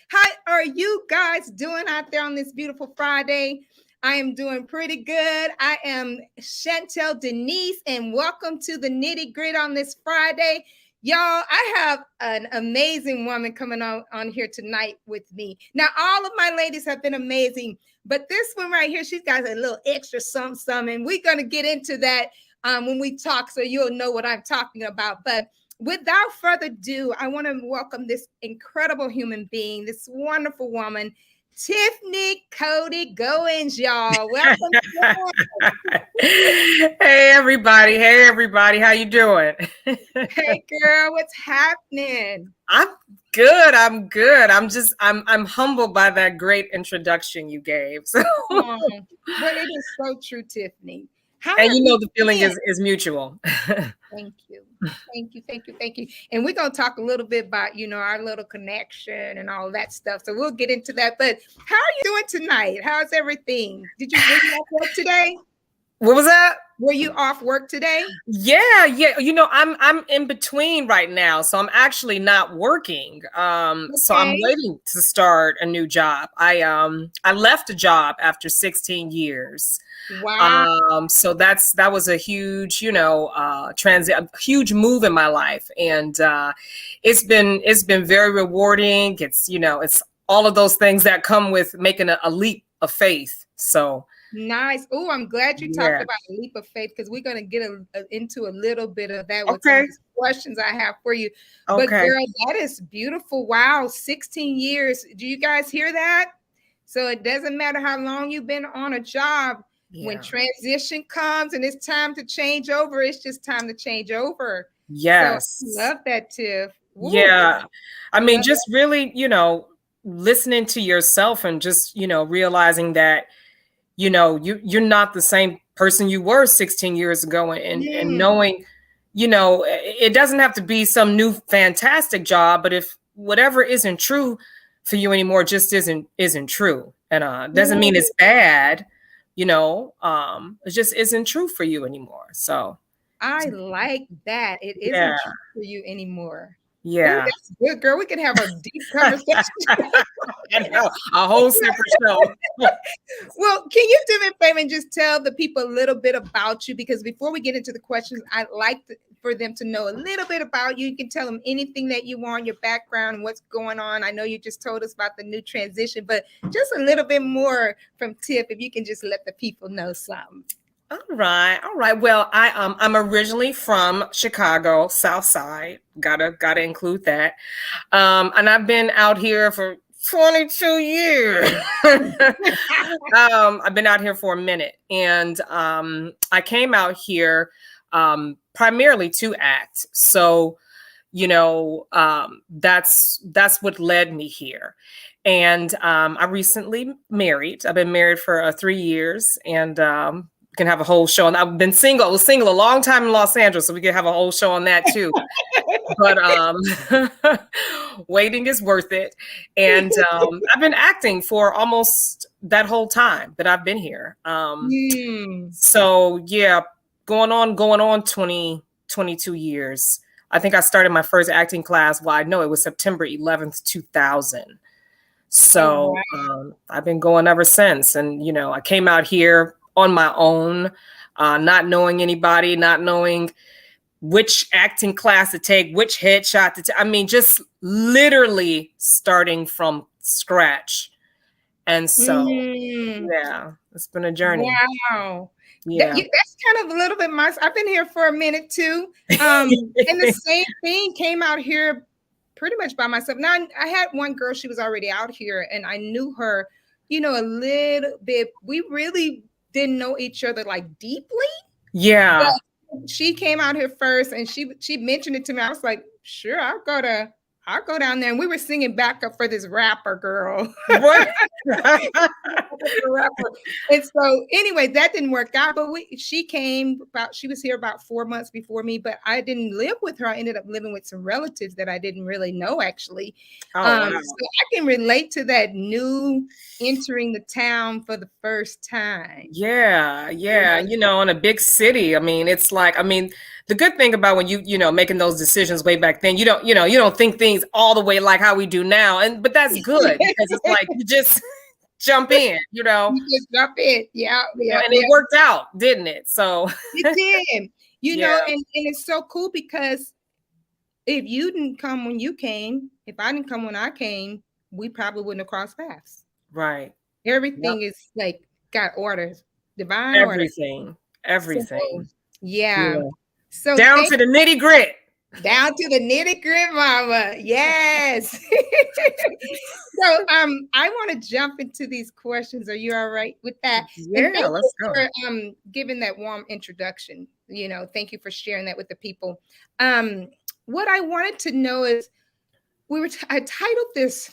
How are you guys doing out there on this beautiful Friday? I am doing pretty good. I am Chantel Denise, and welcome to the Nitty Grit on this Friday. Y'all, I have an amazing woman coming on here tonight with me. Now, all of my ladies have been amazing, but this one right here, she's got a little extra something, and we're going to get into that when we talk, so you'll know what I'm talking about. But without further ado, I want to welcome this incredible human being, this wonderful woman, Tiffany Coty-Goines, y'all. Welcome. Hey everybody. How you doing? Hey girl, what's happening? I'm good. I'm humbled by that great introduction you gave. So. But it is so true, Tiffany. And you know the feeling is mutual. Thank you. And we're going to talk a little bit about, our little connection and all that stuff. So we'll get into that. But how are you doing tonight? How's everything? Were you off work today? What was that? Were you off work today? Yeah. I'm in between right now. So I'm actually not working. So I'm waiting to start a new job. I left a job after 16 years. Wow. So that was a huge, a huge move in my life. And it's been very rewarding. It's all of those things that come with making a leap of faith. So nice. Oh, I'm glad you talked about a leap of faith, because we're going to get into a little bit of that with some questions I have for you. Okay. But girl, that is beautiful. Wow, 16 years. Do you guys hear that? So it doesn't matter how long you've been on a job. Yeah. When transition comes and it's time to change over, it's just time to change over. Yes. So I love that, Tiff. Woo. Yeah. I mean, just really, listening to yourself and just, realizing that, you're not the same person you were 16 years ago, and knowing, it doesn't have to be some new fantastic job, but if whatever isn't true for you anymore just isn't true, and doesn't mean it's bad. It just isn't true for you anymore. So I like that. It isn't true for you anymore. Yeah. Ooh, that's good, girl. We can have a deep conversation. I know, a whole separate show. Well, can you do me a favor and just tell the people a little bit about you? Because before we get into the questions, I'd like for them to know a little bit about you. You can tell them anything that you want, your background, and what's going on. I know you just told us about the new transition, but just a little bit more from Tiff, if you can just let the people know something. All right. Well, I'm originally from Chicago, South Side. Gotta include that. And I've been out here for 22 years. I've been out here for a minute, and I came out here primarily to act. So, that's what led me here. And I recently married. I've been married for 3 years, and can have a whole show. And I've been single. I was single a long time in Los Angeles, so we could have a whole show on that too. But waiting is worth it. And I've been acting for almost that whole time that I've been here. So yeah, going on 22 years. I think I started my first acting class. Well, I know it was September 11th, 2000. So I've been going ever since. And, I came out here on my own, not knowing anybody, not knowing which acting class to take, which headshot to take. I mean, just literally starting from scratch. And so, it's been a journey. Wow. Yeah. That's kind of a little bit I've been here for a minute too. And the same thing, came out here pretty much by myself. Now, I had one girl, she was already out here, and I knew her, a little bit. We really didn't know each other like deeply. Yeah. But she came out here first, and she mentioned it to me. I was like, sure, I'll go down there. And we were singing backup for this rapper girl. What? And so anyway, that didn't work out. But she was here about 4 months before me, but I didn't live with her. I ended up living with some relatives that I didn't really know, actually. Wow. So I can relate to that new entering the town for the first time. Yeah. In a big city. I mean, it's like, the good thing about when you know, making those decisions way back then, you don't think things all the way like how we do now. But that's good because it's like you just jump in, you know. You just jump in. Yeah. And it worked out, didn't it? So it did. You know, and it's so cool because if you didn't come when you came, if I didn't come when I came, we probably wouldn't have crossed paths. Right. Everything is like got orders, divine everything. So, yeah. So down to the nitty grit. Down to the nitty grit, mama. Yes. So I want to jump into these questions. Are you all right with that? Yeah, let's go. For giving that warm introduction. You know, thank you for sharing that with the people. What I wanted to know is I titled this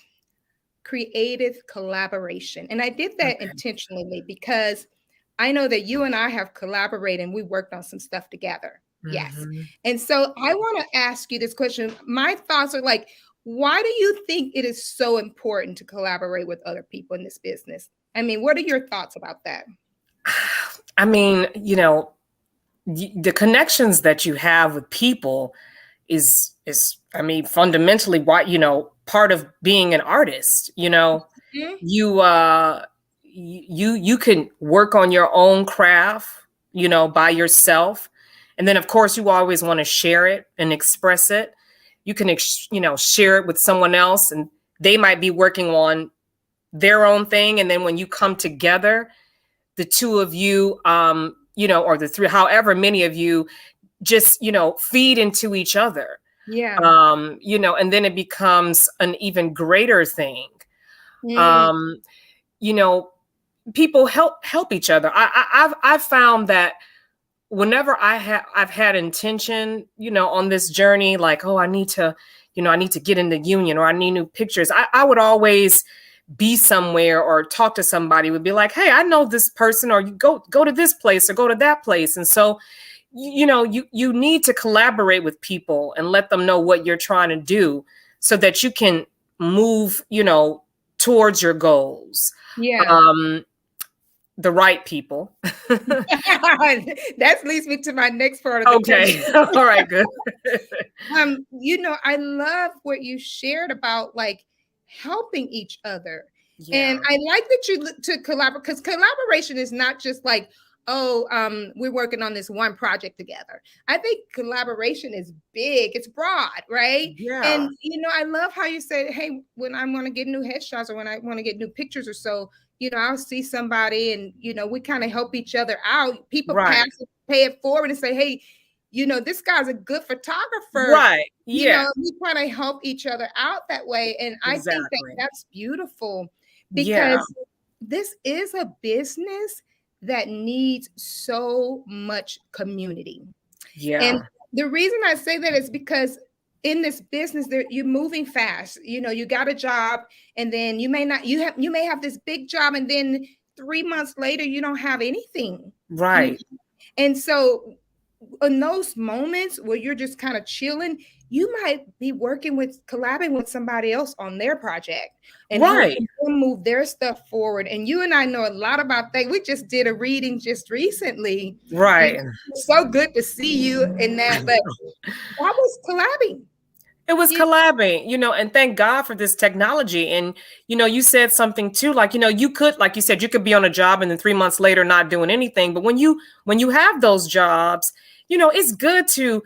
Creative Collaboration, and I did that intentionally because I know that you and I have collaborated and we worked on some stuff together. Yes. And so I want to ask you this question. My thoughts are like, why do you think it is so important to collaborate with other people in this business? I mean, what are your thoughts about that? I mean, you know, the connections that you have with people is I mean, fundamentally why, you know, part of being an artist, you know, you can work on your own craft, you know, by yourself. And then, of course, you always want to share it and express it. You can, you know, share it with someone else and they might be working on their own thing. And then when you come together, the two of you, you know, or the three, however many of you just, you know, feed into each other. Yeah. You know, and then it becomes an even greater thing. You know, people help each other. I've found that whenever I've had intention, you know, on this journey, like, oh, I need to get in the union or I need new pictures. I would always be somewhere or talk to somebody, would be like, hey, I know this person, or you go to this place or go to that place. And so, you know, you need to collaborate with people and let them know what you're trying to do so that you can move, you know, towards your goals. Yeah. The right people. That leads me to my next part of the question. All right, good. You know, I love what you shared about like helping each other. And I like that you to collaborate, because collaboration is not just like, oh, we're working on this one project together. I think collaboration is big. It's broad, right? Yeah. And, you know, I love how you said, hey, when I want to get new headshots or when I want to get new pictures or so, you know, I'll see somebody and, you know, we kind of help each other out. People pass it, pay it forward and say, hey, you know, this guy's a good photographer. Right. You know, we kind of help each other out that way. And I think that's beautiful because this is a business that needs so much community. Yeah. And the reason I say that is because in this business, you're moving fast. You know, you got a job and then you may have this big job and then 3 months later, you don't have anything. Right. And so in those moments where you're just kind of chilling, you might be collaborating with somebody else on their project and move their stuff forward. And you and I know a lot about that. We just did a reading just recently. Right. It's so good to see you in that. But that was collabing. It was collabing, you know, and thank God for this technology. And, you know, you said something too, like, you know, you could, like you said, you could be on a job and then 3 months later not doing anything. But when you have those jobs, you know, it's good to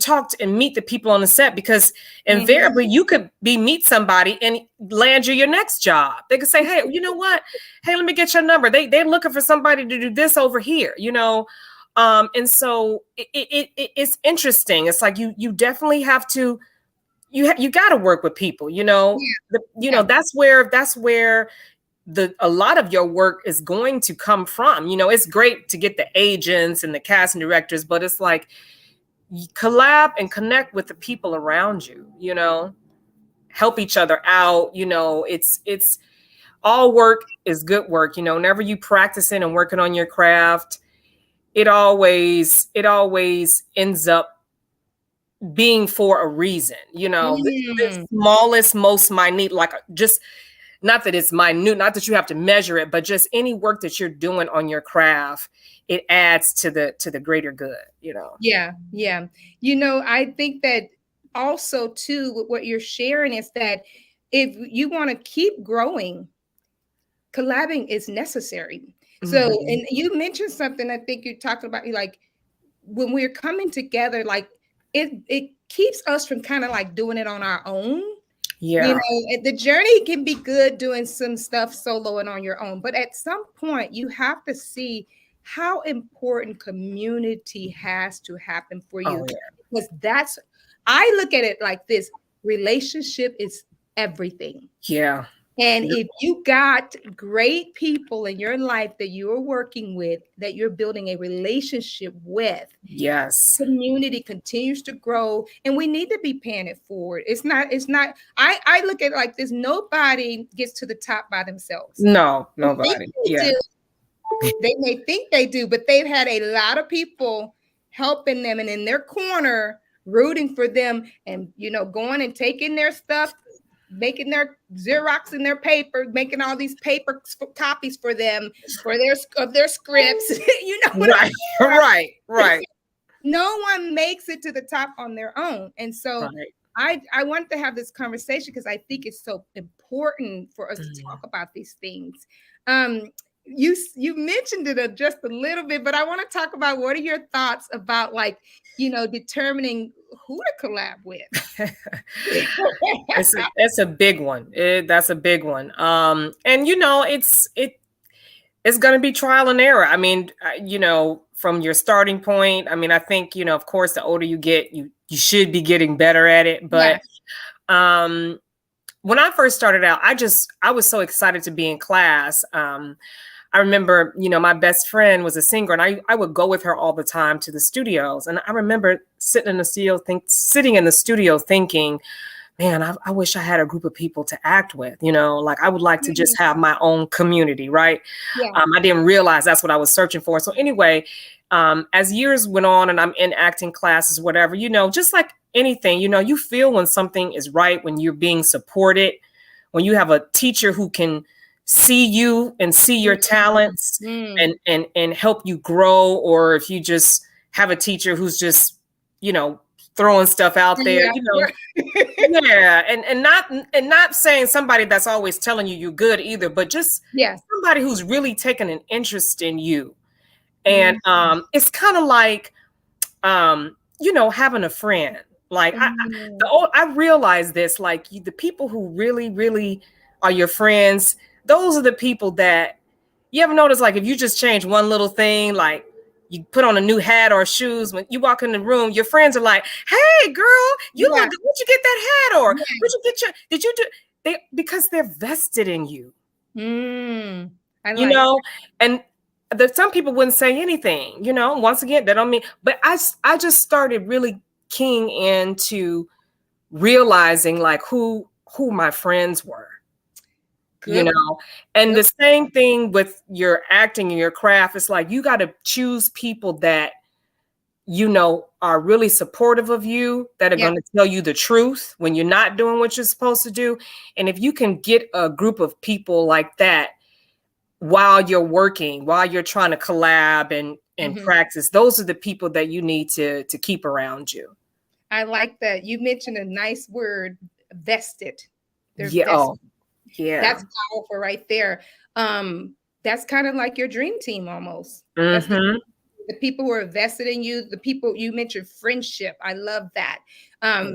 talk to and meet the people on the set, because invariably you could meet somebody and land you your next job. They could say, hey, you know what? Hey, let me get your number. They're looking for somebody to do this over here, you know? And so it's interesting. It's like, you definitely have to, you got to work with people, you know, know, that's where a lot of your work is going to come from. You know, it's great to get the agents and the casting directors, but it's like, collab and connect with the people around you, you know, help each other out. You know, it's all work is good work. You know, whenever you practicing and working on your craft, it always ends up being for a reason, you know. The smallest, most minute, like just not that it's minute, not that you have to measure it, but just any work that you're doing on your craft, it adds to the greater good, you know? Yeah. Yeah. I think that also too, with what you're sharing is that if you want to keep growing, collabing is necessary. So, and you mentioned something, I think you're talking about, like when we're coming together, like it keeps us from kind of like doing it on our own. Yeah. The journey can be good doing some stuff solo and on your own, but at some point you have to see how important community has to happen for you. Oh, yeah. Because I look at it like this: relationship is everything. Yeah. And if you got great people in your life that you are working with, that you're building a relationship with, yes, community continues to grow, and we need to be paying it forward. It's not, I look at it like this: nobody gets to the top by themselves. No, nobody. Yeah. They may think they do, but they've had a lot of people helping them and in their corner rooting for them, and going and taking their stuff, making their Xerox in their paper, making all these paper copies for them for their scripts. Right. No one makes it to the top on their own. And so I wanted to have this conversation because I think it's so important for us to talk about these things. You mentioned it just a little bit, but I want to talk about, what are your thoughts about, like, determining who to collab with? It's a big one. That's a big one. And it's going to be trial and error. I mean, from your starting point, I mean, I think, of course, the older you get, you should be getting better at it. But when I first started out, I was so excited to be in class. I remember, my best friend was a singer, and I would go with her all the time to the studios. And I remember sitting in the studio thinking, man, I wish I had a group of people to act with, like I would like to just have my own community. Right. Yeah. I didn't realize that's what I was searching for. So anyway, as years went on and I'm in acting classes, whatever, just like anything, you feel when something is right, when you're being supported, when you have a teacher who can see you and see your talents and help you grow, or if you just have a teacher who's just, throwing stuff out there, and not saying somebody that's always telling you're good either, but just somebody who's really taking an interest in you. And it's kind of like having a friend. Like I realize this, like the people who really, really are your friends, those are the people that you ever notice, like if you just change one little thing, like you put on a new hat or shoes, when you walk in the room, your friends are like, "Hey girl, you look good. Where'd you get that hat?" Or did you do because they're vested in you. And some people wouldn't say anything, once again, that don't mean, but I just started really keying into realizing like who my friends were. And the same thing with your acting and your craft. It's like you got to choose people that are really supportive of you, that are going to tell you the truth when you're not doing what you're supposed to do. And if you can get a group of people like that while you're working, while you're trying to collab and practice, those are the people that you need to keep around you. I like that. You mentioned a nice word, vested. Vested. That's powerful right there. That's kind of like your dream team almost. The people who are vested in you, the people you mentioned, friendship. I love that.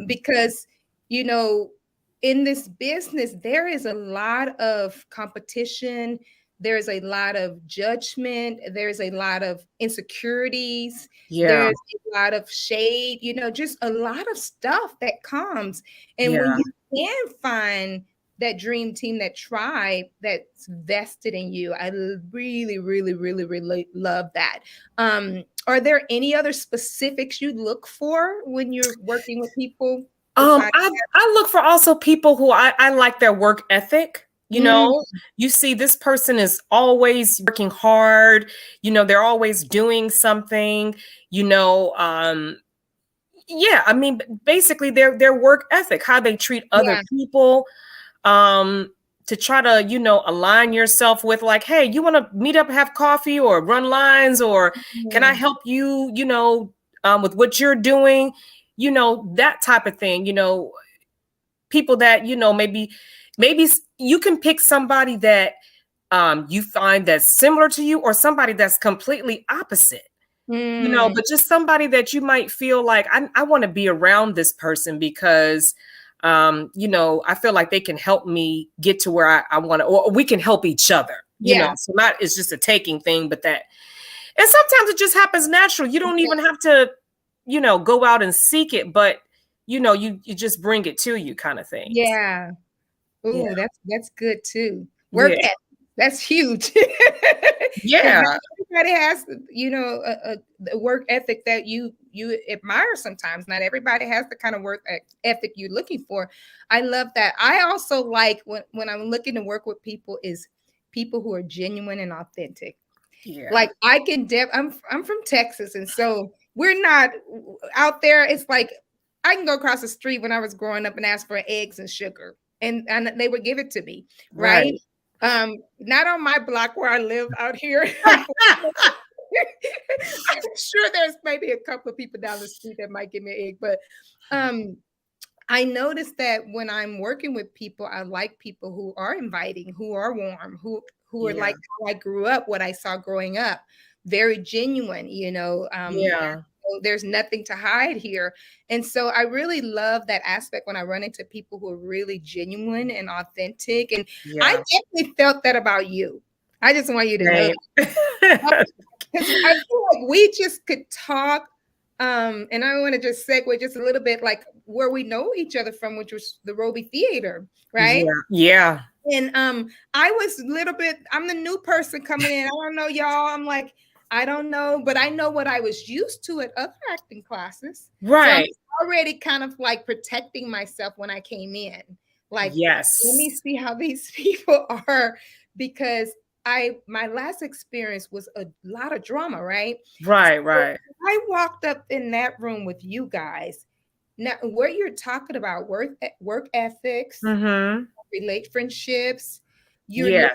Because, in this business, there is a lot of competition. There's a lot of judgment. There's a lot of insecurities. There's a lot of shade, just a lot of stuff that comes. And when you can find that dream team, that tribe that's vested in you, I really, really, really, really love that. Are there any other specifics you look for when you're working with people? I look for also people who I like their work ethic. You see this person is always working hard. They're always doing something. I mean, basically their work ethic, how they treat other people. try to, align yourself with like, hey, you want to meet up, have coffee or run lines, or can I help you, with what you're doing, that type of thing, people that, maybe you can pick somebody that you find that's similar to you, or somebody that's completely opposite, but just somebody that you might feel like, I want to be around this person because I feel like they can help me get to where I want to, or we can help each other, so not, it's just a taking thing, but that, and sometimes it just happens natural. You don't even have to, go out and seek it, but you just bring it to you, kind of thing. Yeah. Oh, that's good too. Work ethic. That's huge. Yeah. Everybody has, a work ethic that you admire sometimes. Not everybody has the kind of work ethic you're looking for. I love that. I also like when I'm looking to work with people is people who are genuine and authentic. Yeah. Like I can I'm from Texas, and so we're not out there. It's like I can go across the street when I was growing up and ask for eggs and sugar, and they would give it to me, right? Not on my block where I live out here. I'm sure there's maybe a couple of people down the street that might give me an egg, but I noticed that when I'm working with people, I like people who are inviting, who are warm, who are like how I grew up, what I saw growing up, very genuine, So there's nothing to hide here. And so I really love that aspect when I run into people who are really genuine and authentic. And I definitely felt that about you. I just want you to know. Because I feel like we just could talk. And I want to just segue just a little bit, like where we know each other from, which was the Roby Theater, right? Yeah. And I was a little bit, I'm the new person coming in. I don't know, y'all. I'm like, I don't know, but I know what I was used to at other acting classes. Right. So I'm already kind of like protecting myself when I came in. Like, let me see how these people are, because my last experience was a lot of drama, right? Right. I walked up in that room with you guys. Now, what you're talking about, work ethics, relate friendships. You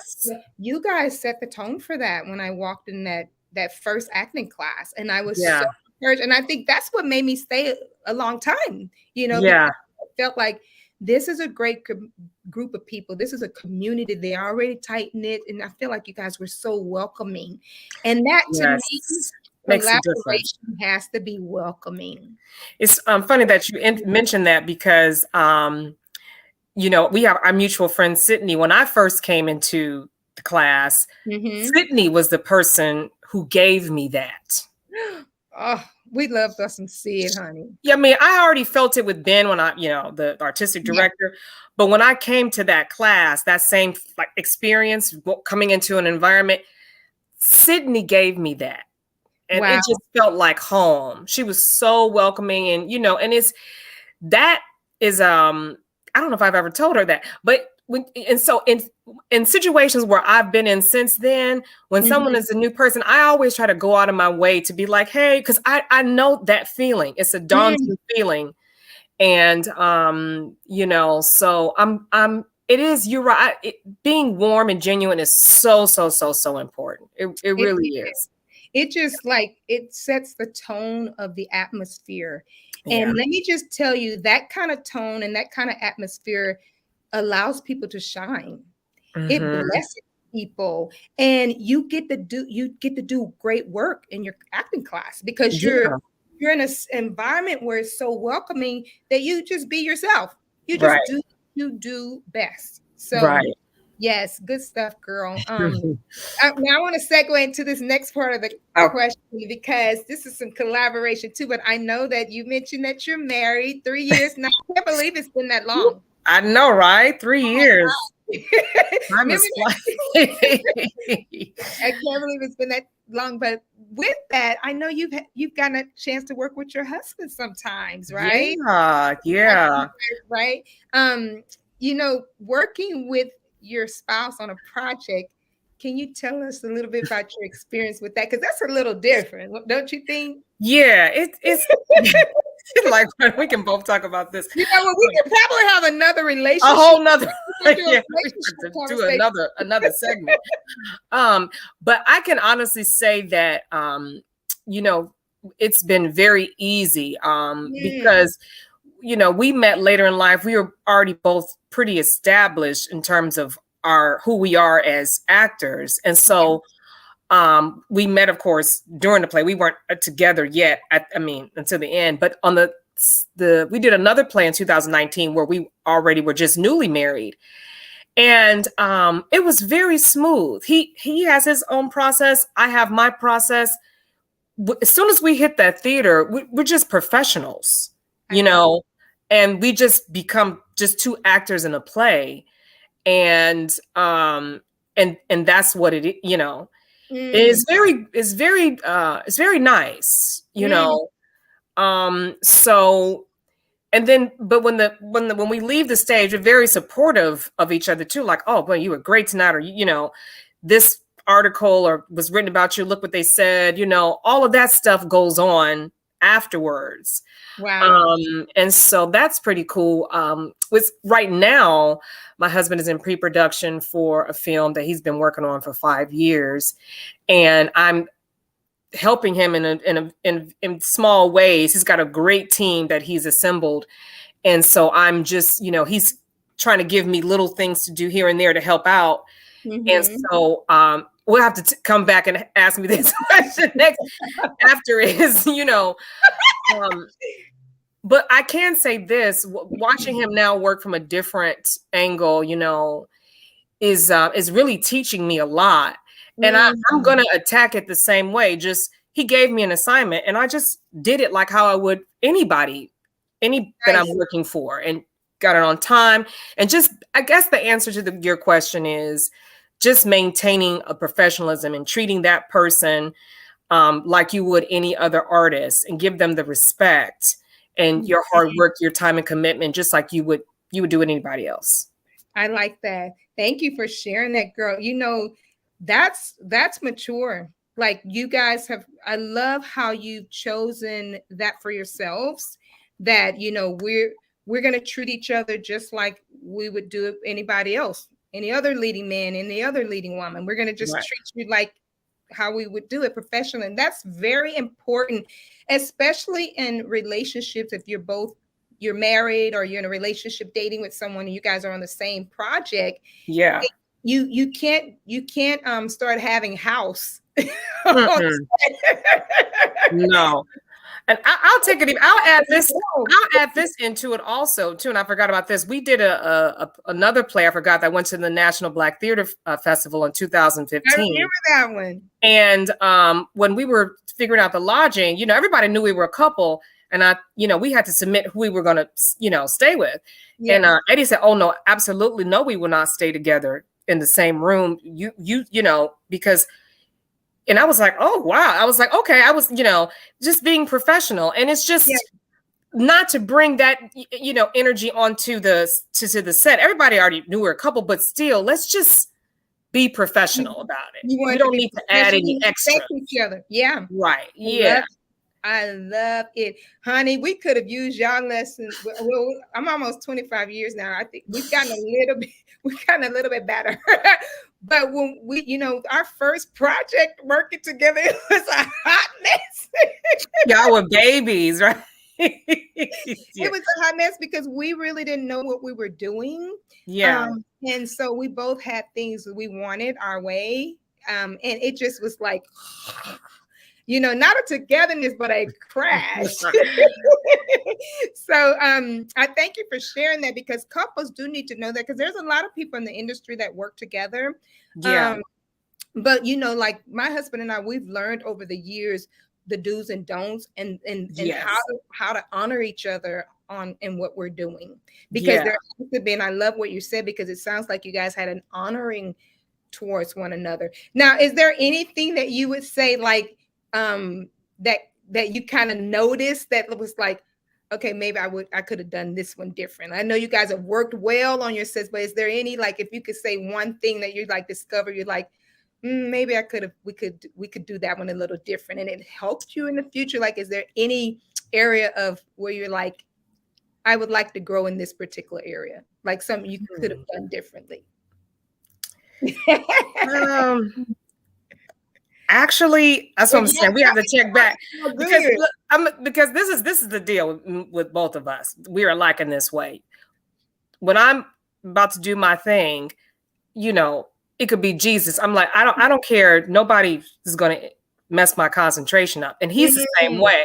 guys set the tone for that when I walked in that first acting class, and I was so encouraged. And I think that's what made me stay a long time. Because I felt like this is a great group of people. This is a community. They're already tight knit, and I feel like you guys were so welcoming. And that to me, collaboration has to be welcoming. It's funny that you mentioned that, because we have our mutual friend Sydney. When I first came into the class, Sydney was the person who gave me that. Oh, we love us some Sid, honey. Yeah, I mean, I already felt it with Ben when I, the artistic director. But when I came to that class, that same experience coming into an environment, Sydney gave me that. And it just felt like home. She was so welcoming, and and that is I don't know if I've ever told her that, but so in situations where I've been in since then, when someone is a new person, I always try to go out of my way to be like, hey, because I know that feeling. It's a daunting feeling, and so it is. You're right. Being warm and genuine is so important. It really is. It just it sets the tone of the atmosphere. And let me just tell you, that kind of tone and that kind of atmosphere allows people to shine. It blesses people, and you get to do great work in your acting class, because you're in an environment where it's so welcoming that you just be yourself. You just do best. So yes, good stuff, girl. Now I want to segue into this next part of the question, because this is some collaboration too. But I know that you mentioned that you're married 3 years now. I can't believe it's been that long. I know, right? 3 years. I can't believe it's been that long. But with that, I know you've gotten a chance to work with your husband sometimes, right? Yeah. Right. Working with your spouse on a project, can you tell us a little bit about your experience with that? Because that's a little different, don't you think? Yeah, it's Like we can both talk about this. You know what? We could probably have another relationship. A whole nother. Yeah, do another segment. But I can honestly say that it's been very easy because we met later in life. We were already both pretty established in terms of who we are as actors, and so we met, of course, during the play. We weren't together yet. Until the end. But on we did another play in 2019 where we already were just newly married, and it was very smooth. He has his own process. I have my process. As soon as we hit that theater, we're just professionals, and we just become just two actors in a play, and that's what it is. It's very nice, so, and then, but when we leave the stage, we're very supportive of each other too. Like, oh, boy, you were great tonight, or this article or was written about you. Look what they said. All of that stuff goes on afterwards. Wow. And so that's pretty cool. With right now, my husband is in pre-production for a film that he's been working on for 5 years, and I'm helping him in small ways. He's got a great team that he's assembled, and so I'm just he's trying to give me little things to do here and there to help out. Mm-hmm. And so we'll have to come back and ask me this question next after his but I can say this: watching him now work from a different angle, is really teaching me a lot. And I'm going to attack it the same way. Just, he gave me an assignment and I just did it like how I would anybody that I'm working for, and got it on time. And just, I guess the answer to your question is just maintaining a professionalism and treating that person like you would any other artist, and give them the respect and your hard work, your time and commitment, just like you would do with anybody else. I like that. Thank you for sharing that, girl. That's mature. Like, you guys have, I love how you've chosen that for yourselves, that, we're going to treat each other just like we would do anybody else, any other leading man, any other leading woman. We're going to just treat you like how we would do it professionally. And that's very important, especially in relationships. If you're married or you're in a relationship dating with someone and you guys are on the same project. Yeah. You can't start having house. No. And I'll take it. I'll add this into it also too. And I forgot about this. We did another play. I forgot that went to the National Black Theater Festival in 2015. I remember that one. And when we were figuring out the lodging, everybody knew we were a couple, and we had to submit who we were going to, stay with. Yeah. And Eddie said, "Oh no, absolutely no, we will not stay together in the same room. Because." And I was like, oh, wow. I was like, okay, I was, just being professional. And it's just not to bring that, energy onto the set. Everybody already knew we were a couple, but still, let's just be professional about it. We don't need to add any extra. Each other. Yeah. Right. Yeah. I love it. Honey, we could have used y'all lessons. Well, I'm almost 25 years now. I think we've gotten a little bit better. But when we, our first project working together, it was a hot mess. Y'all were babies, right? It was a hot mess because we really didn't know what we were doing. Yeah. And so we both had things that we wanted our way. And it just was like, not a togetherness, but a crash. So I thank you for sharing that, because couples do need to know that, because there's a lot of people in the industry that work together. Yeah. But like my husband and I, we've learned over the years the do's and don'ts, and how to honor each other in what we're doing. Because there has to be, and I love what you said, because it sounds like you guys had an honoring towards one another. Now, is there anything that you would say like that you kind of noticed that was like, okay, maybe I could have done this one different? I know you guys have worked well on your sets, but is there any, like, if you could say one thing that you like discover, you're like, maybe we could do that one a little different, and it helped you in the future? Like, is there any area of where you're like, I would like to grow in this particular area, like something you could have done differently? Actually, that's what I'm saying. We have to check back because this is the deal with both of us. We are alike in this way. When I'm about to do my thing, you know, it could be Jesus. I'm like, I don't care. Nobody is going to mess my concentration up, and he's the same way.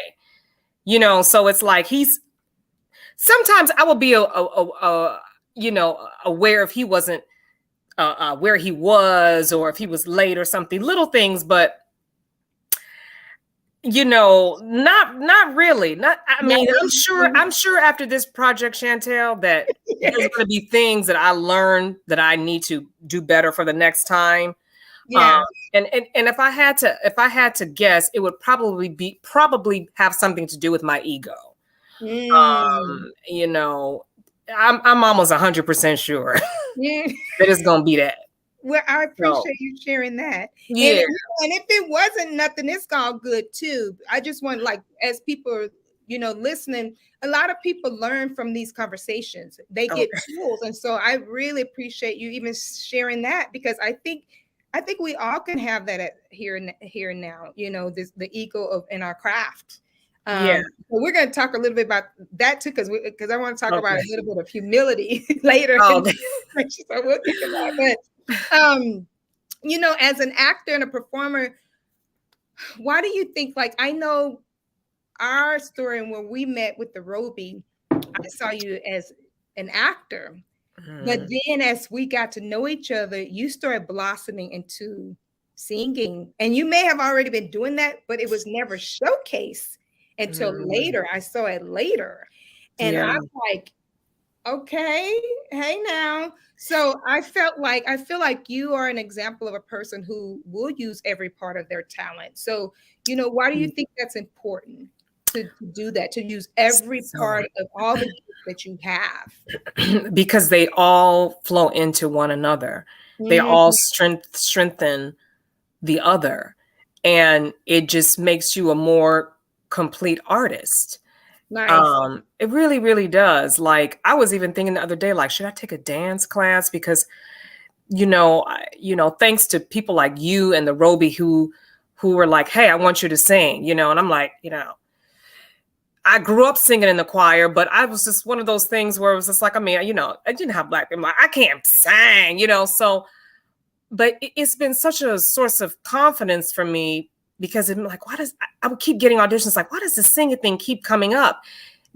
You know, so it's like sometimes I will be aware if he wasn't where he was, or if he was late or something, little things, but you know, not really. I mean, I'm sure after this project, Chantel, that there's going to be things that I learned that I need to do better for the next time. Yeah. And if I had to guess, it would probably have something to do with my ego. You know, I'm almost 100% sure that it's gonna be that. Well, I appreciate you sharing that. Yeah. And if it wasn't nothing, it's all good too. I just want, like, as people, you know, listening, a lot of people learn from these conversations. They get tools. And so I really appreciate you even sharing that, because I think we all can have that here and now, you know, the ego in our craft. So we're going to talk a little bit about that too, because I want to talk about a little bit of humility later. So we'll get to that. But you know, as an actor and a performer, why do you think, like, I know our story, and when we met with the Roby, I saw you as an actor, but then as we got to know each other, you started blossoming into singing, and you may have already been doing that, but it was never showcased until later. I saw it later, and I'm like, okay, hey now. So I feel like you are an example of a person who will use every part of their talent. So, you know, why do you think that's important to do that, to use every part of all the gifts that you have? Because they all flow into one another. They all strengthen the other, and it just makes you a more complete artist. Nice. It really, really does. Like, I was even thinking the other day, like, should I take a dance class? Because, you know, thanks to people like you and the Roby who were like, hey, I want you to sing, you know, and I'm like, you know, I grew up singing in the choir, but I was just one of those things where it was just like, I mean, you know, I didn't have black people. I can't sing, you know, so, but it's been such a source of confidence for me, because I'm like, I would keep getting auditions, like, why does the singing thing keep coming up?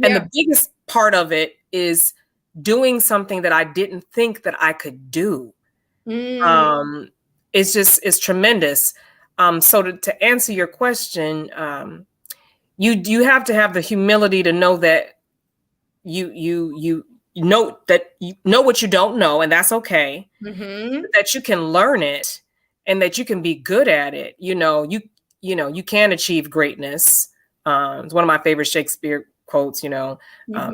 And the biggest part of it is doing something that I didn't think that I could do. It's tremendous. So to answer your question, you have to have the humility to know that you know that you know what you don't know, and that's okay. That you can learn it, and that you can be good at it. You know, you can achieve greatness. It's one of my favorite Shakespeare quotes, you know,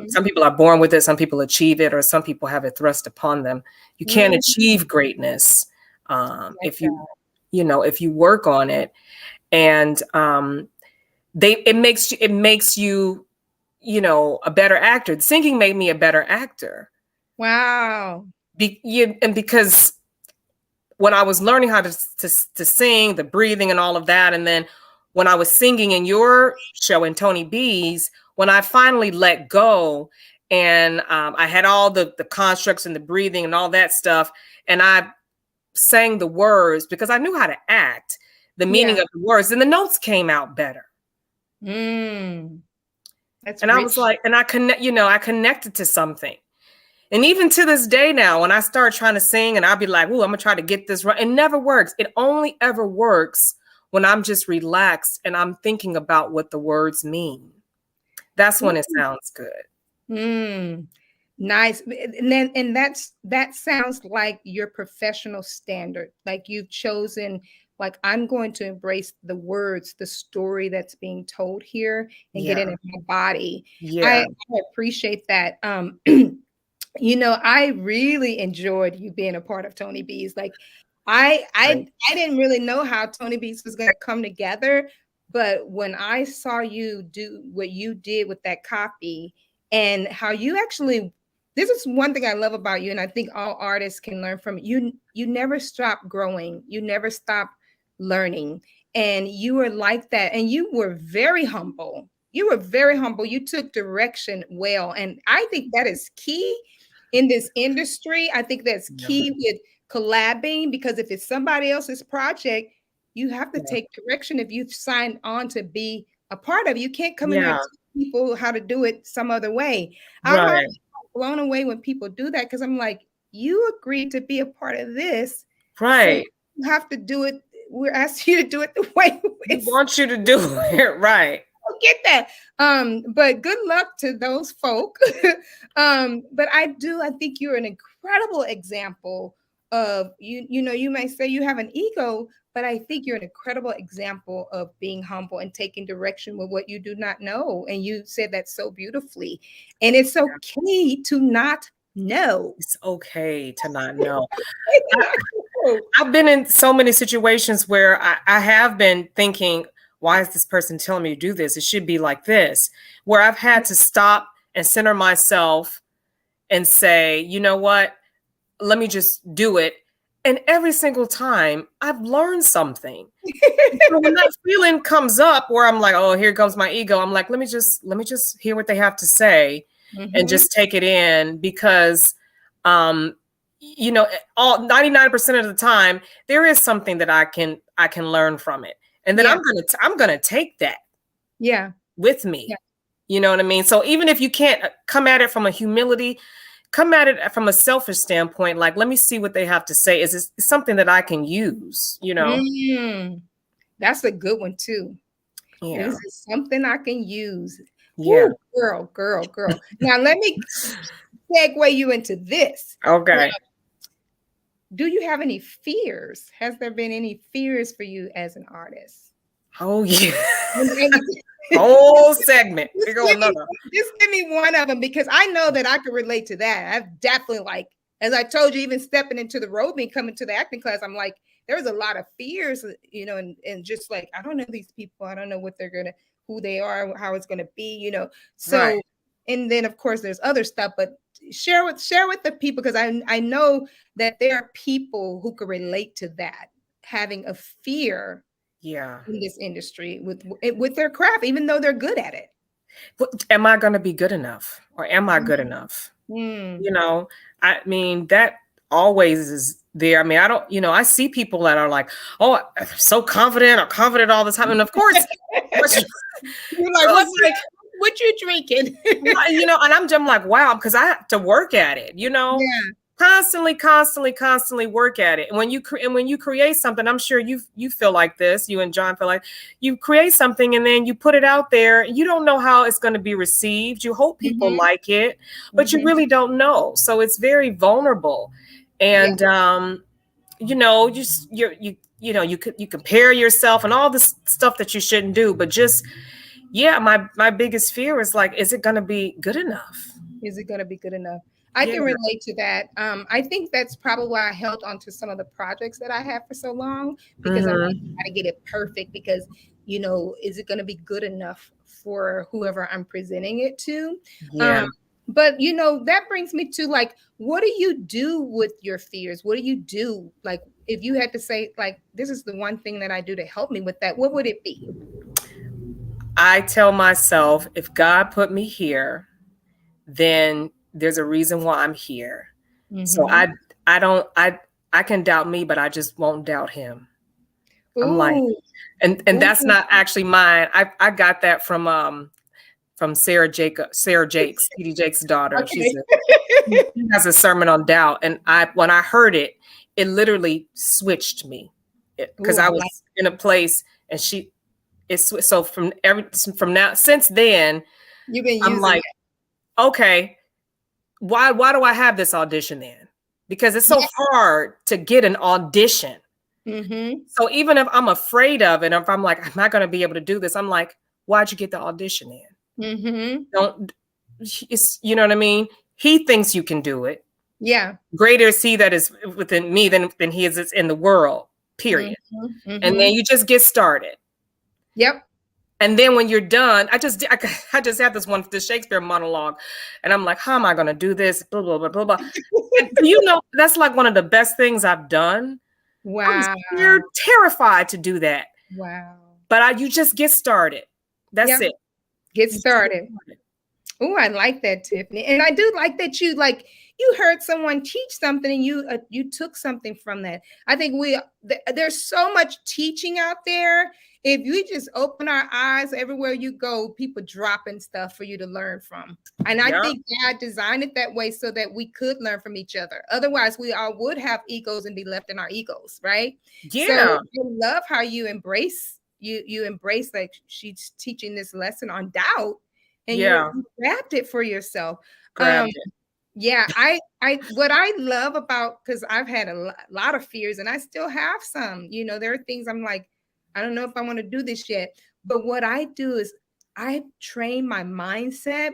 some people are born with it, some people achieve it, or some people have it thrust upon them. You can achieve greatness if you work on it. And it makes you, you know, a better actor. Singing made me a better actor. Wow. Because when I was learning how to sing, the breathing and all of that, and then when I was singing in your show in Tony B's, when I finally let go, and I had all the constructs and the breathing and all that stuff, and I sang the words because I knew how to act, the meaning of the words, and the notes came out better. That's and rich. I was like, and I connected to something. And even to this day now, when I start trying to sing and I'll be like, ooh, I'm gonna try to get this right. It never works. It only ever works when I'm just relaxed and I'm thinking about what the words mean. That's when it sounds good. Nice. And that sounds like your professional standard. Like, you've chosen, like, I'm going to embrace the words, the story that's being told here, and get it in my body. I appreciate that. You know, I really enjoyed you being a part of Tony B's. Like, I didn't really know how Tony B's was going to come together, But when I saw you do what you did with that copy and how you actually, this is one thing I love about you, and I think all artists can learn from you. You never stop growing. You never stop learning. And you were like that. And you were very humble. You were very humble. You took direction well. And I think that is key in this industry. I think that's key with collabing, because if it's somebody else's project, you have to take direction. If you've signed on to be a part of it, you can't come in there and tell people how to do it some other way. I'm always blown away when people do that, because I'm like, you agreed to be a part of this. Right. So you have to do it. We're asking you to do it the way we want you to do it. Right. Get that. But good luck to those folk. But I think you're an incredible example of you know, you may say you have an ego, but I think you're an incredible example of being humble and taking direction with what you do not know. And you said that so beautifully. And it's okay to not know. It's okay to not know. I've been in so many situations where I have been thinking, why is this person telling me to do this? It should be like this, where I've had to stop and center myself and say, you know what, let me just do it. And every single time I've learned something. So when that feeling comes up where I'm like, oh, here comes my ego, I'm like, let me just hear what they have to say and just take it in, because you know, all 99% of the time there is something that I can learn from it. And then I'm gonna take that with me. You know what I mean? So even if you can't come at it from a humility, come at it from a selfish standpoint, like, let me see what they have to say. Is this something that I can use? You know, that's a good one too. Yeah. This is something I can use. Yeah. Ooh, girl. Now let me segue you into this. Okay. Do you have any fears? Has there been any fears for you as an artist? Oh yeah. Whole segment. Just give me one of them, because I know that I could relate to that. I've definitely, like, as I told you, even stepping into the roving, coming to the acting class, I'm like, there's a lot of fears, you know, and just like, I don't know these people. I don't know what who they are, how it's gonna be, you know. So, and then of course there's other stuff, but share with the people, because I know that there are people who could relate to that, having a fear in this industry with their craft, even though they're good at it. Am I going to be good enough, or am I good enough? You know, I mean, that always is there. I mean, I don't, you know, I see people that are like, oh, I'm so confident all the time. And of course, you're like, what you drinking? You know, and I'm like, wow, because I have to work at it, you know. Constantly work at it. And when you create something, I'm sure you feel like this, you and John feel like, you create something and then you put it out there, you don't know how it's going to be received. You hope people like it, but you really don't know. So it's very vulnerable. And you know, you compare yourself and all this stuff that you shouldn't do, but just my biggest fear is like, is it going to be good enough? Is it going to be good enough? I can relate to that. I think that's probably why I held on to some of the projects that I have for so long, because I want to get it perfect, because, you know, is it going to be good enough for whoever I'm presenting it to? But, you know, that brings me to, like, what do you do with your fears? What do you do? Like, if you had to say, like, this is the one thing that I do to help me with that, what would it be? I tell myself, if God put me here, then there's a reason why I'm here. So I can doubt me, but I just won't doubt him. I'm like, and that's not actually mine. I got that from Sarah Jakes, T.D. Jakes' daughter. She has a sermon on doubt. And when I heard it, it literally switched me, because I was in a place and so from now, since then, you've been using, I'm like, okay, why do I have this audition then? Because it's so hard to get an audition. So even if I'm afraid of it, if I'm like, I'm not going to be able to do this, I'm like, why'd you get the audition in? You know what I mean? He thinks you can do it. Greater is he that is within me than he is in the world, period. And then you just get started. And then when you're done, I just had this Shakespeare monologue, and I'm like, how am I going to do this? Blah, blah, blah, blah, blah. And that's like one of the best things I've done. Wow. You're terrified to do that. Wow. But you just get started. That's it. Get started. Oh, I like that, Tiffany. And I do like that you heard someone teach something and you took something from that. I think there's so much teaching out there. If you just open our eyes everywhere you go, people dropping stuff for you to learn from. And I think God designed it that way so that we could learn from each other. Otherwise, we all would have egos and be left in our egos, right? Yeah. So I love how you embrace like she's teaching this lesson on doubt. And you grabbed it for yourself. Yeah, what I love about, because I've had a lot of fears and I still have some, there are things I'm like, I don't know if I want to do this yet. But what I do is I train my mindset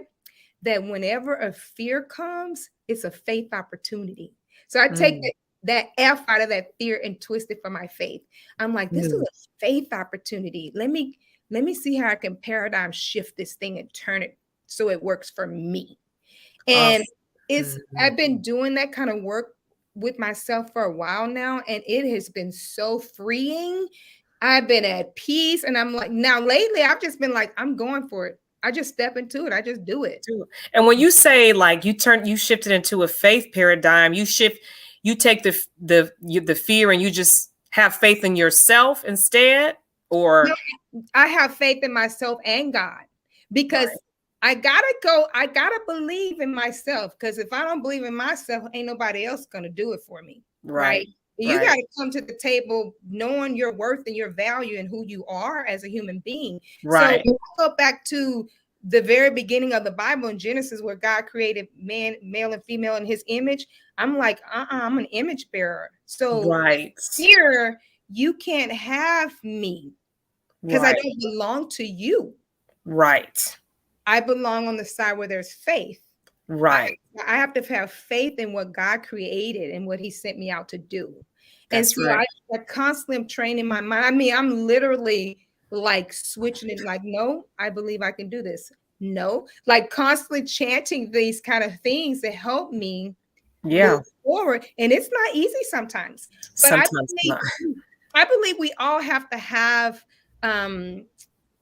that whenever a fear comes, it's a faith opportunity. So I take that F out of that fear and twist it for my faith. I'm like, this is a faith opportunity. Let me see how I can paradigm shift this thing and turn it so it works for me. And I've been doing that kind of work with myself for a while now, and it has been so freeing. I've been at peace, and I'm like, now lately I've just been like, I'm going for it. I just step into it. I just do it. And when you say like you shift it into a faith paradigm, you take the fear and you just have faith in yourself instead, or I have faith in myself and God, because I gotta believe in myself, because if I don't believe in myself, ain't nobody else gonna do it for me. Right. You got to come to the table knowing your worth and your value and who you are as a human being. Right. So go back to the very beginning of the Bible in Genesis, where God created man, male and female in his image. I'm like, I'm an image bearer. So here you can't have me because I don't belong to you. Right. I belong on the side where there's faith. Right. I have to have faith in what God created and what he sent me out to do. And so I constantly am training my mind. I mean, I'm literally like switching it, like, no, I believe I can do this. No, like constantly chanting these kind of things that help me move forward. And it's not easy sometimes. But I believe we all have to have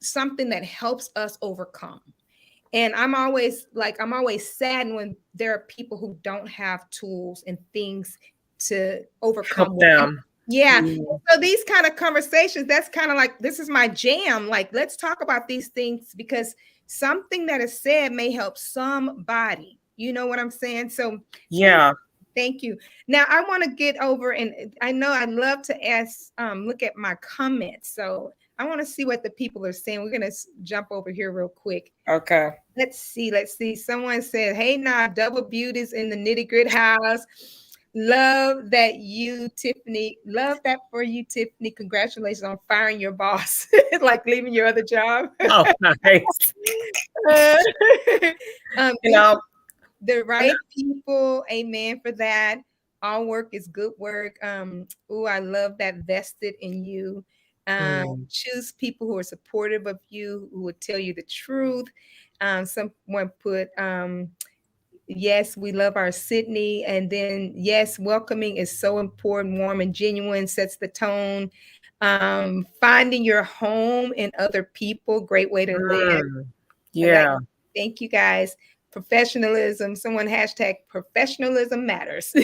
something that helps us overcome. And I'm always saddened when there are people who don't have tools and things to overcome them. Yeah. So these kind of conversations, that's kind of like, this is my jam. Like, let's talk about these things because something that is said may help somebody. You know what I'm saying? So thank you. Now I want to get over, and I know I love to ask, look at my comments. So I want to see what the people are saying. We're going to jump over here real quick. Okay. Let's see. Someone said, hey, nah, double beauties in the Nitty Grit house. Love that you, Tiffany. Love that for you, Tiffany. Congratulations on firing your boss, like leaving your other job. Oh, nice. The right people. Amen for that. All work is good work. I love that vested in you. Choose people who are supportive of you, who will tell you the truth. Someone put, yes, we love our Sydney. And then, yes, welcoming is so important. Warm and genuine sets the tone. Finding your home in other people, great way to live. Yeah. Thank you, guys. Professionalism. Someone hashtag professionalism matters.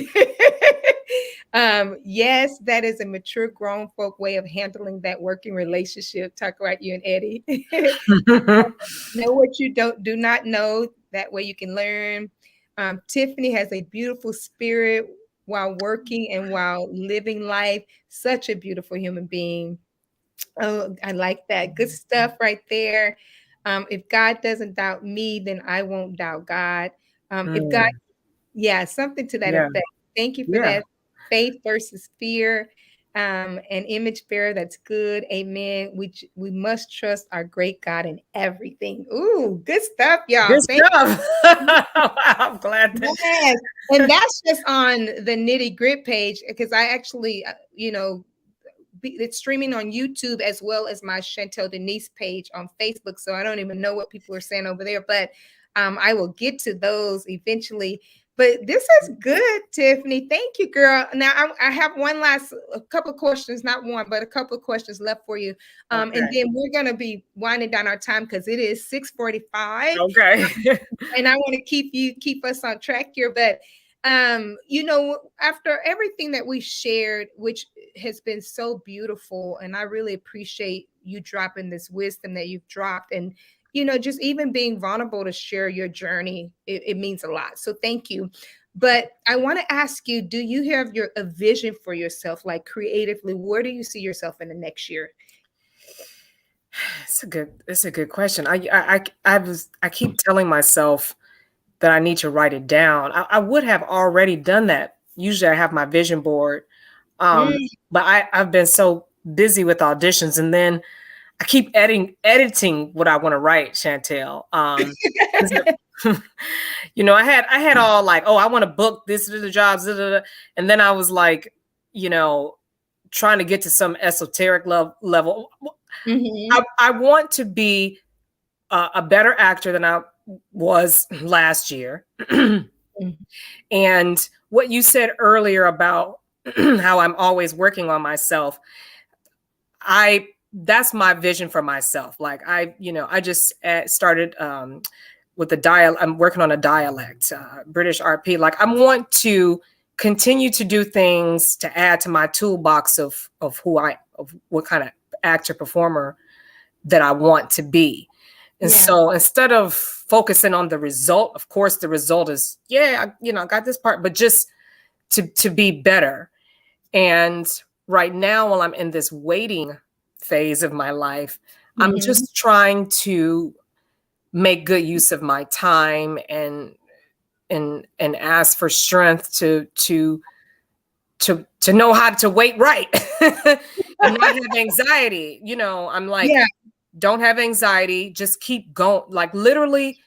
Yes, that is a mature grown folk way of handling that working relationship. Talk about you and Eddie. Know what you do not know. That way you can learn. Tiffany has a beautiful spirit while working and while living life. Such a beautiful human being. Oh, I like that. Good stuff right there. If God doesn't doubt me, then I won't doubt God. If God, something to that effect. Thank you for that. Faith versus fear, and image bearer. That's good. Amen. We must trust our great God in everything. Ooh, good stuff, y'all. Good stuff. I'm glad that. Yes. And that's just on the Nitty Grit page, because I actually, it's streaming on YouTube as well as my Chantel Denise page on Facebook. So I don't even know what people are saying over there, but I will get to those eventually. But this is good, Tiffany. Thank you, girl. Now I have a couple of questions, not one, but a couple of questions left for you. And then we're gonna be winding down our time because it is 6:45. Okay. And I want to keep us on track here. But after everything that we shared, which has been so beautiful, and I really appreciate you dropping this wisdom that you've dropped, and just even being vulnerable to share your journey, it means a lot. So thank you. But I want to ask you, do you have a vision for yourself, like creatively? Where do you see yourself in the next year? It's a good question. I keep telling myself that I need to write it down. I would have already done that. Usually I have my vision board. But I've been so busy with auditions, and then I keep editing what I want to write, Chantel. I had all like, oh, I want to book this the jobs, and then I was like, trying to get to some esoteric level. Mm-hmm. I want to be a better actor than I was last year. And what you said earlier about how I'm always working on myself, that's my vision for myself. Like I just started with I'm working on a dialect, British RP. Like I want to continue to do things to add to my toolbox of what kind of actor performer that I want to be. And so instead of focusing on the result, of course, the result is, I got this part, but just to be better. And right now, while I'm in this waiting phase of my life, I'm just trying to make good use of my time and ask for strength to know how to wait right and not have anxiety. I'm like, don't have anxiety, just keep going. Like literally,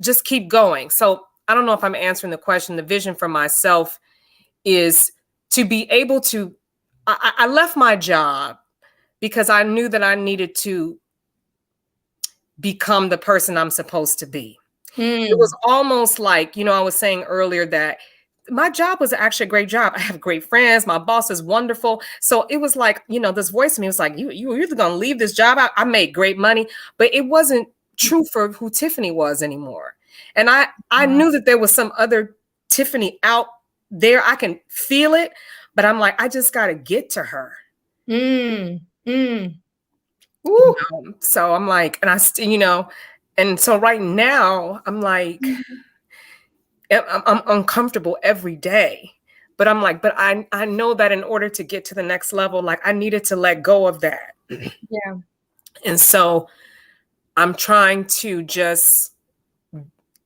just keep going. So I don't know if I'm answering the question. The vision for myself is to be able to, I left my job because I knew that I needed to become the person I'm supposed to be. It was almost like, I was saying earlier that my job was actually a great job. I have great friends. My boss is wonderful. So it was like, this voice in me was like, you're either going to leave this job. I made great money, but it wasn't true for who Tiffany was anymore. And I knew that there was some other Tiffany out there. I can feel it, but I'm like, I just got to get to her. So I'm like, and and so right now I'm like, I'm uncomfortable every day, but I'm like, but I know that in order to get to the next level, like I needed to let go of that. Yeah. And so I'm trying to just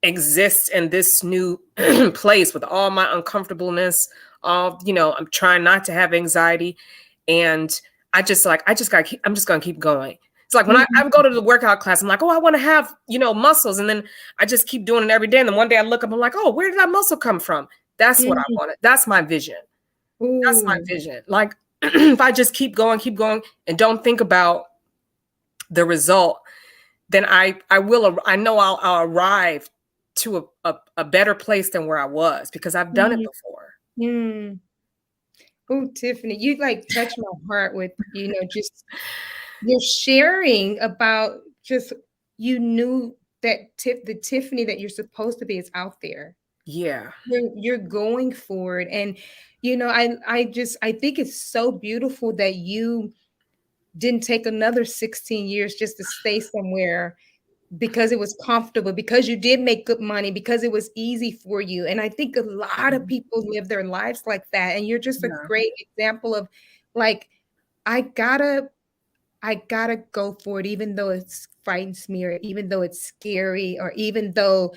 exist in this new place with all my uncomfortableness. I'm trying not to have anxiety. And I'm just going to keep going. It's like when I go to the workout class, I'm like, oh, I want to have, muscles. And then I just keep doing it every day. And then one day I look up, I'm like, oh, where did that muscle come from? That's what I wanted. That's my vision. That's my vision. Like if I just keep going and don't think about the result, then I know I'll arrive to a better place than where I was because I've done it before. Oh, Tiffany, you like touch my heart with, just you're sharing about just, you knew that the Tiffany that you're supposed to be is out there. Yeah. You're going for it. And, I think it's so beautiful that you didn't take another 16 years just to stay somewhere because it was comfortable, because you did make good money, because it was easy for you. And I think a lot of people live their lives like that. And you're just a great example of like, I gotta go for it, even though it frightens me, or even though it's scary, or even though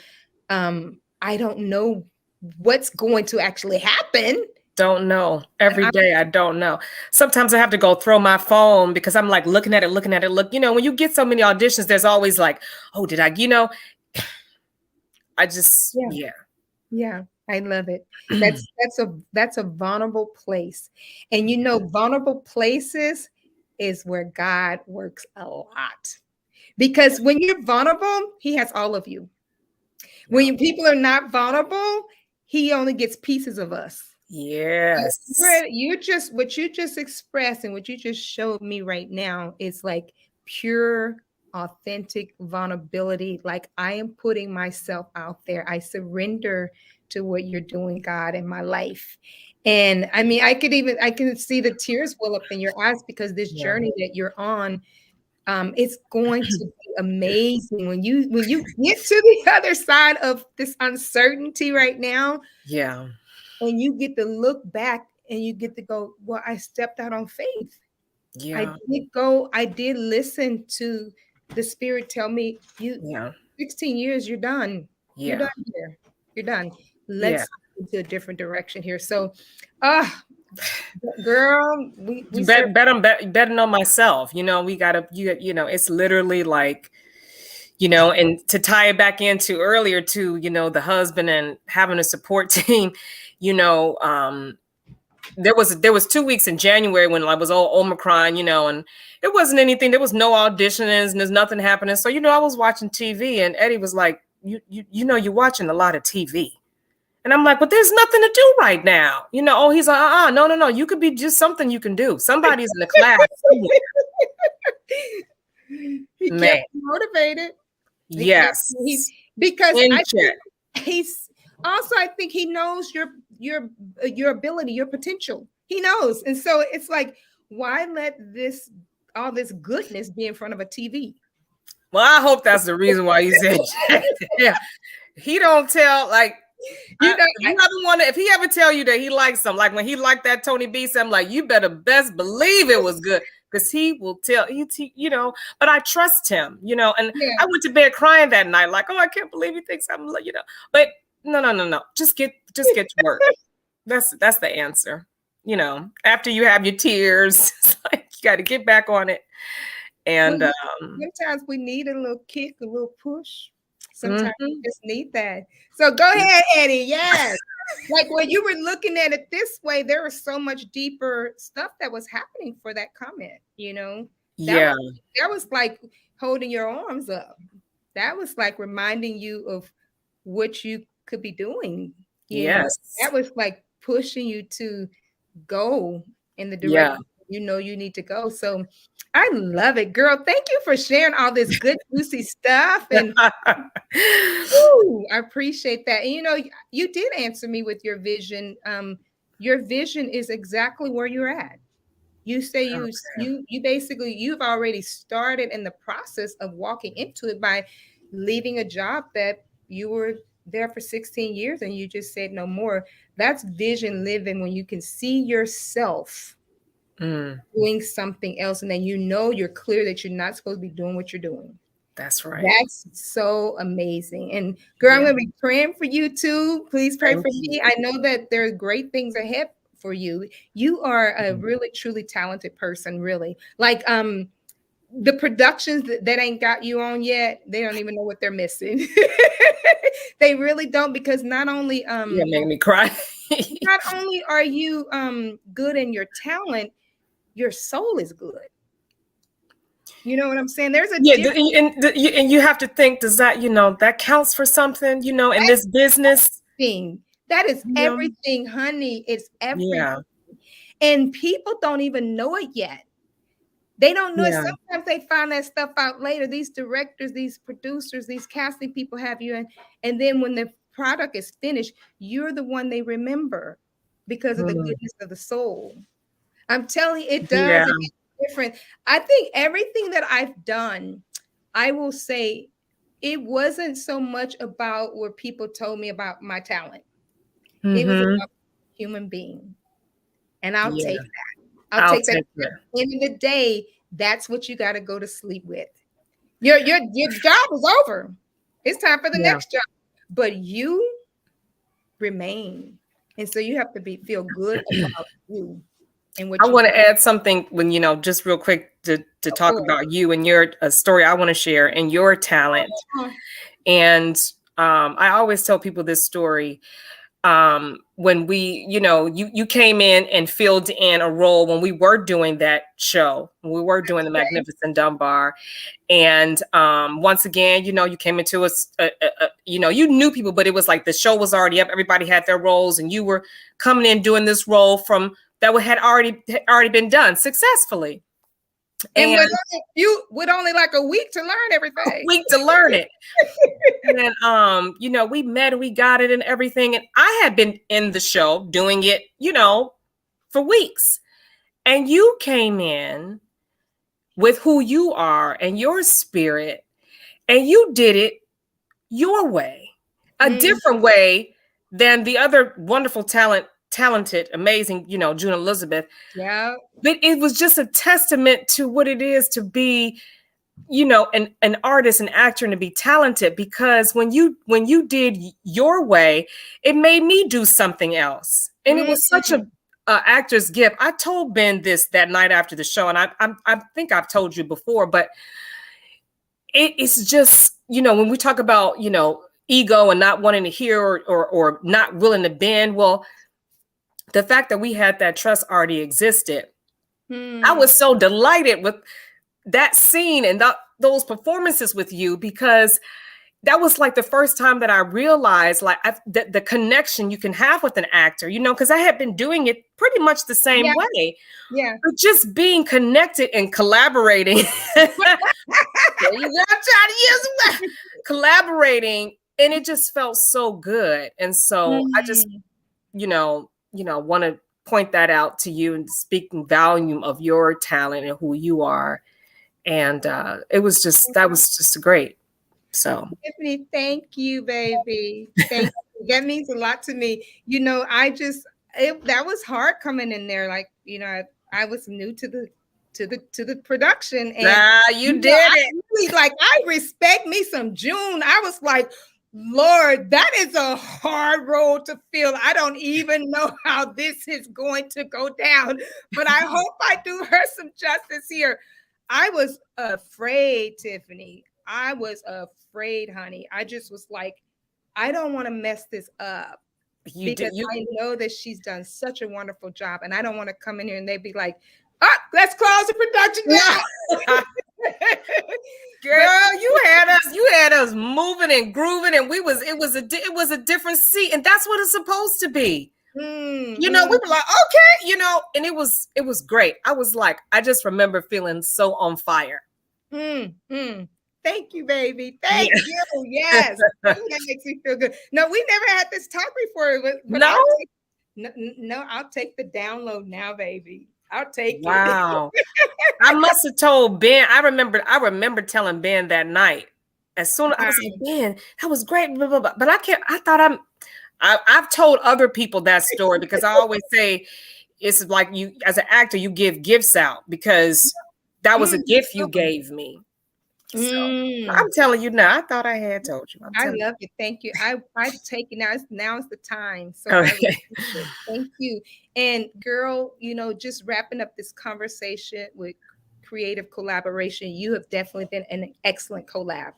I don't know what's going to actually happen. Don't know. Every day I don't know. Sometimes I have to go throw my phone because I'm like looking at it. Look, when you get so many auditions, there's always like, oh, did I, I just, Yeah, I love it. That's a vulnerable place. And vulnerable places is where God works a lot. Because when you're vulnerable, he has all of you. When people are not vulnerable, he only gets pieces of us. Yes. You just what you just expressed and what you just showed me right now is like pure, authentic vulnerability. Like I am putting myself out there. I surrender to what you're doing, God, in my life. And I mean, I can see the tears well up in your eyes because this journey that you're on, it's going to be amazing when you get to the other side of this uncertainty right now. Yeah. And you get to look back and you get to go, well, I stepped out on faith. Yeah. I did listen to the Spirit tell me, 16 years, you're done. Yeah. You're done here. You're done. Let's go to a different direction here. So, girl, we better know myself. We gotta, it's literally like, and to tie it back into earlier to, the husband and having a support team, there was 2 weeks in January when I was all Omicron, and it wasn't anything. There was no auditions and there's nothing happening. So, I was watching TV and Eddie was like, you're watching a lot of TV. And I'm like, but there's nothing to do right now. He's like, no. You could be just something you can do. Somebody's in the class. He kept motivated. Yes. Because he's also, I think he knows your ability, your potential. He knows. And so it's like, why let all this goodness be in front of a TV? Well, I hope that's the reason why he said yeah. He don't tell, like, if he ever tell you that he likes something, like when he liked that Tony B, I'm like, you better best believe it was good, because he will tell, but I trust him, and I went to bed crying that night, like, I can't believe he thinks I'm, but no, just get to work. That's the answer, after you have your tears, it's like, you got to get back on it. And sometimes we need a little kick, a little push. Sometimes we just need that. So go ahead, Eddie. Yes. Like when you were looking at it this way, there was so much deeper stuff that was happening for that comment, That was like holding your arms up. That was like reminding you of what you could be doing. That was like pushing you to go in the direction you need to go. So I love it, girl. Thank you for sharing all this good, juicy stuff. And I appreciate that. And you did answer me with your vision. Your vision is exactly where you're at. You say you basically, you've already started in the process of walking into it by leaving a job that you were there for 16 years and you just said no more. That's vision living, when you can see yourself doing something else, and then you're clear that you're not supposed to be doing what you're doing. That's right. That's so amazing. And girl, I'm going to be praying for you too. Please pray for me. I know that there are great things ahead for you. You are a really, truly talented person, really. Like the productions that ain't got you on yet, they don't even know what they're missing. They really don't, because not only make me cry. Not only are you good in your talent, your soul is good. You know what I'm saying? There's a and you have to think, does that, that counts for something, in this business thing? That is everything, honey. It's everything. And people don't even know it yet. They don't know it. Sometimes they find that stuff out later. These directors, these producers, these casting people have you, and then when the product is finished, you're the one they remember because of the goodness of the soul. I'm telling you, it does. It's different. I think everything that I've done, I will say, it wasn't so much about what people told me about my talent. It was about human being. And I'll take that. I'll take that. At the end of the day, that's what you got to go to sleep with. Your job is over. It's time for the next job. But you remain. And so you have to feel good about you. And what I want to add something when, just real quick to talk about you and your story I want to share and your talent. And I always tell people this story. when we, you came in and filled in a role when we were doing that show, when we were doing the Magnificent Dunbar. And once again, you came into us, you knew people, but it was like the show was already up. Everybody had their roles, and you were coming in doing this role that had already been done successfully. And with only like a week to learn everything. A week to learn it. And then, we met and we got it and everything. And I had been in the show doing it, for weeks. And you came in with who you are and your spirit, and you did it your way, a different way than the other wonderful talented, amazing, June Elizabeth. Yeah. But it was just a testament to what it is to be, an artist, an actor, and to be talented, because when you did your way, it made me do something else. And it was such a actor's gift. I told Ben this that night after the show, and I think I've told you before, but it's just, when we talk about, ego and not wanting to hear or not willing to bend, well, the fact that we had that trust already existed. I was so delighted with that scene and those performances with you, because that was like the first time that I realized the connection you can have with an actor, because I had been doing it pretty much the same way. Yeah. But just being connected and collaborating. You gotta try to use them. Collaborating, and it just felt so good. And so I just, want to point that out to you and speaking volume of your talent and who you are. And that was just great. So Tiffany, thank you, baby. Thank you. That means a lot to me. That was hard coming in there. Like, I was new to the production, and you did it. I respect me some June. I was like, Lord, that is a hard role to fill. I don't even know how this is going to go down, but I hope I do her some justice here. I was afraid, Tiffany. I was afraid, honey. I just was like, I don't want to mess this up, because I know that she's done such a wonderful job, and I don't want to come in here and they'd be like, let's close the production now. Girl, you had us moving and grooving, and it was a different seat, and that's what it's supposed to be. We were like, okay, and it was great. I was like, I just remember feeling so on fire. Thank you, baby. Thank you. Yes. That makes me feel good. No, we never had this talk before. But no, I'll take the download now, baby. I'll take it. Wow. I must have told Ben. I remember telling Ben that night. As soon as I was like, Ben, that was great. Blah, blah, blah. But I've told other people that story, because I always say it's like you, as an actor, you give gifts out, because that was a gift you gave me. So I'm telling you now. I thought I had told you. I love it. Thank you. I take it now. Now's the time. So okay. Thank you. And girl, just wrapping up this conversation with creative collaboration, you have definitely been an excellent collab,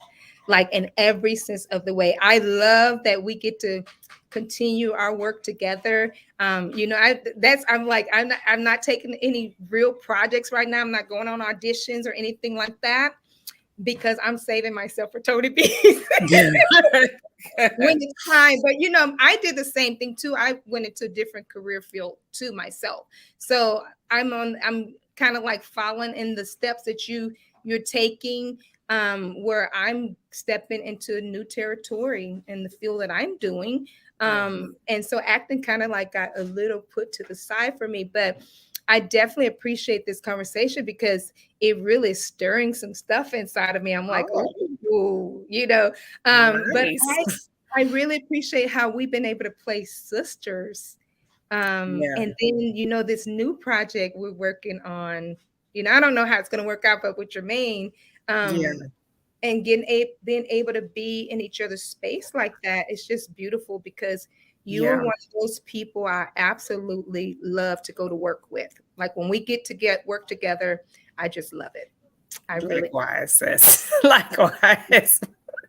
like in every sense of the way. I love that we get to continue our work together. I'm not taking any real projects right now. I'm not going on auditions or anything like that, because I'm saving myself for Tony B. When it's time. But I did the same thing too. I went into a different career field too myself. So I'm kind of like following in the steps that you're taking, where I'm stepping into a new territory in the field that I'm doing. And so acting kind of like got a little put to the side for me, but I definitely appreciate this conversation, because it really is stirring some stuff inside of me. I'm like, nice. But I really appreciate how we've been able to play sisters. And then, this new project we're working on, I don't know how it's going to work out, but with Jermaine, and being able to be in each other's space like that, it's just beautiful, because you are one of those people I absolutely love to go to work with. Like when we get work together, I just love it. Likewise, sis. Likewise.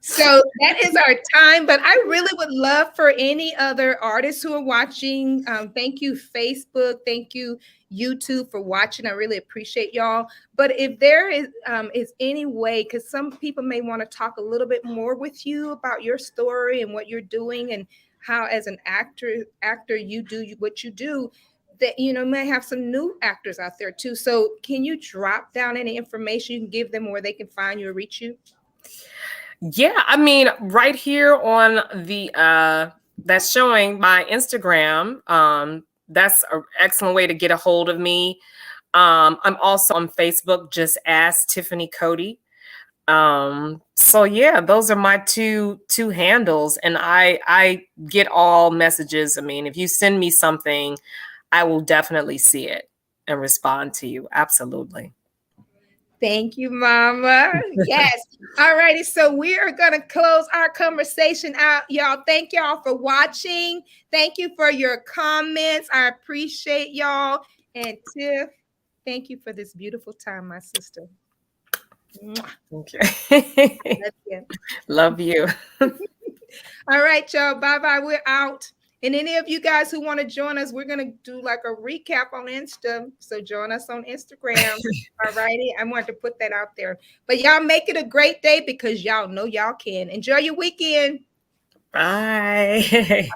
So that is our time, but I really would love for any other artists who are watching. Thank you, Facebook. Thank you, YouTube, for watching. I really appreciate y'all. But if there is any way, because some people may want to talk a little bit more with you about your story and what you're doing and how, as an actor, you do what you do. That may have some new actors out there too. So can you drop down any information you can give them where they can find you or reach you? Yeah, I mean, right here on the that's showing my Instagram. That's an excellent way to get a hold of me. I'm also on Facebook, just ask Tiffany Coty. So yeah, those are my two handles, and I get all messages. I mean, if you send me something, I will definitely see it and respond to you. Absolutely. Thank you, Mama. Yes. All righty. So we are going to close our conversation out, y'all. Thank y'all for watching. Thank you for your comments. I appreciate y'all. And Tiff, thank you for this beautiful time, my sister. Okay. Love you. Love you. All right, y'all. Bye-bye. We're out. And any of you guys who want to join us, we're going to do like a recap on Insta. So join us on Instagram. All righty. I wanted to put that out there. But y'all make it a great day because y'all know y'all can. Enjoy your weekend. Bye.